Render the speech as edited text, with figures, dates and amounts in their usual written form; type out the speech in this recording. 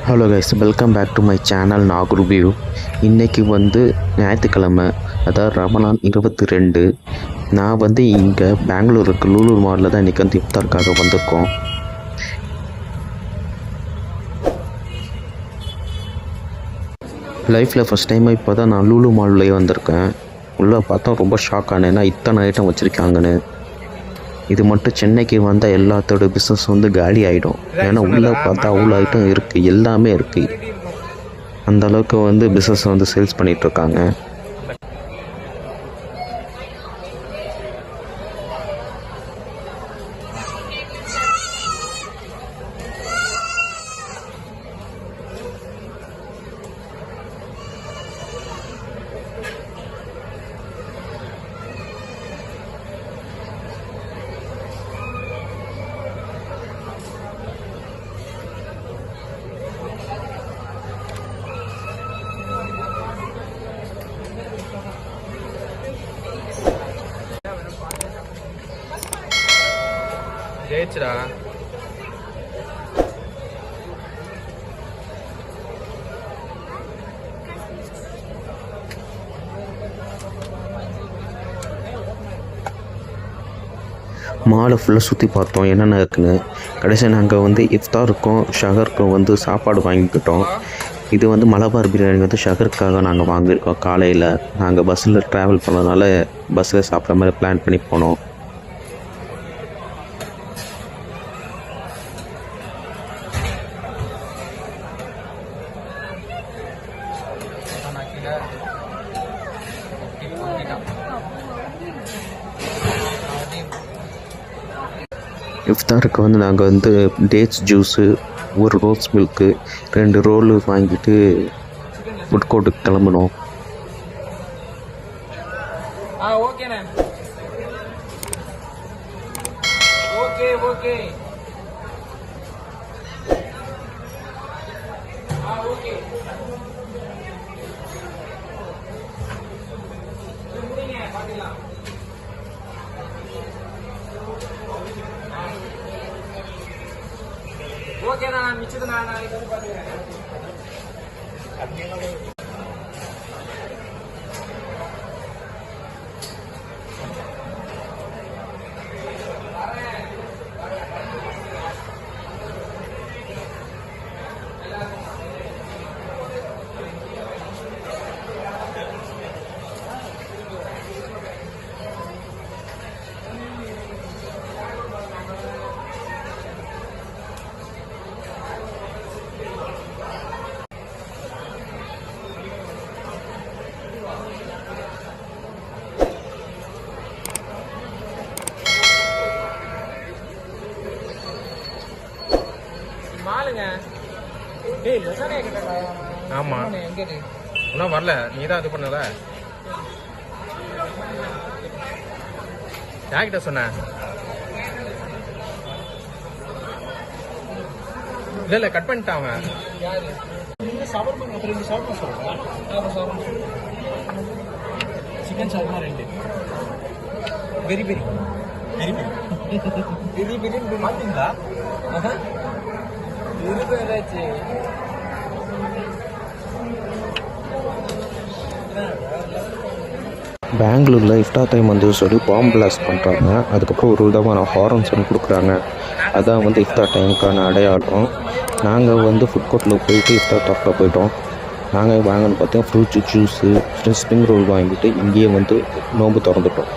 Hello guys, welcome back to my channel Nagore view. இன்றைக்கி வந்து ஞாயிற்றுக்கிழமை, அதாவது ரமலான் 22. நான் வந்து இங்கே பெங்களூருக்கு லூலூர் மாலில் தான் இன்றைக்கி வந்து இஃப்தாருக்காக வந்திருக்கோம். லைஃப்பில் ஃபஸ்ட் டைம் இப்போ தான் நான் லூலூ மால்லேயே வந்திருக்கேன். உள்ளே பார்த்தா ரொம்ப ஷாக் ஆனேன், ஏன்னா இத்தனை ஐட்டம் வச்சுருக்காங்கன்னு. இது மட்டும் சென்னைக்கு வந்தால் எல்லாத்தோட பிஸ்னஸ் வந்து காலி ஆகிடும். ஏன்னா உள்ளே பார்த்தா அவ்வளோ ஐட்டம் இருக்குது, எல்லாமே இருக்குது. அந்தளவுக்கு வந்து பிஸ்னஸ் வந்து சேல்ஸ் பண்ணிகிட்ருக்காங்க. ஜெயிச்சுடா. மாலை ஃபுல்லாக சுற்றி பார்த்தோம் என்னென்ன இருக்குன்னு. கடைசியாக நாங்கள் வந்து இஃப்தாருக்கும் ஷஹருக்கும் வந்து சாப்பாடு வாங்கிக்கிட்டோம். இது வந்து மலபார் பிரியாணி வந்து ஷஹருக்காக நாங்கள் வாங்கியிருக்கோம். காலையில் நாங்கள் பஸ்ஸில் ட்ராவல் பண்ணதுனால பஸ்ஸில் சாப்பிட்ற மாதிரி பிளான் பண்ணி போனோம். இஃப்தாருக்கு வந்து நாங்கள் வந்து டேட்ஸ் ஜூஸு, ஒரு ரோஸ் மில்க்கு, 2 ரோலு வாங்கிட்டு ஃபுட் கோர்ட்டுக்கு கிளம்புனோம். ஓகேண்ணா, மிச்சது நான் நாளைக்கு வந்து பார்த்துக்கிறேன். ஆமா, இன்னும் வரல. நீ தான் இது பண்ணல. யார்கிட்ட சொன்ன? இல்ல கட் பண்ணிட்டான் அவன். சிக்கன் ஷவர்மா 2 பெரி பெரி பெரி பெரி பெரி பெரி மாத்தீங்களா? பெங்களூரில் இஃப்தார் டைம் வந்து சொல்லி பாம்பு பிளாஸ்ட் பண்ணுறாங்க. அதுக்கப்புறம் ஒரு விதமான ஹாரன் சவுண்ட் கொடுக்குறாங்க. அதான் வந்து இஃப்தார் டைமுக்கான அடையாளம். நாங்கள் வந்து ஃபுட் கோர்ட்டில் போயிட்டு இஃப்தார் சாப்பிட போயிட்டோம். நாங்கள் வாங்கன்னு பார்த்தா ஃப்ரூட்ஸ் ஜூஸு, ஸ்ப்ரிங் ரோல் வாங்கிட்டு இங்கேயே வந்து நோம்பு திறந்துட்டோம்.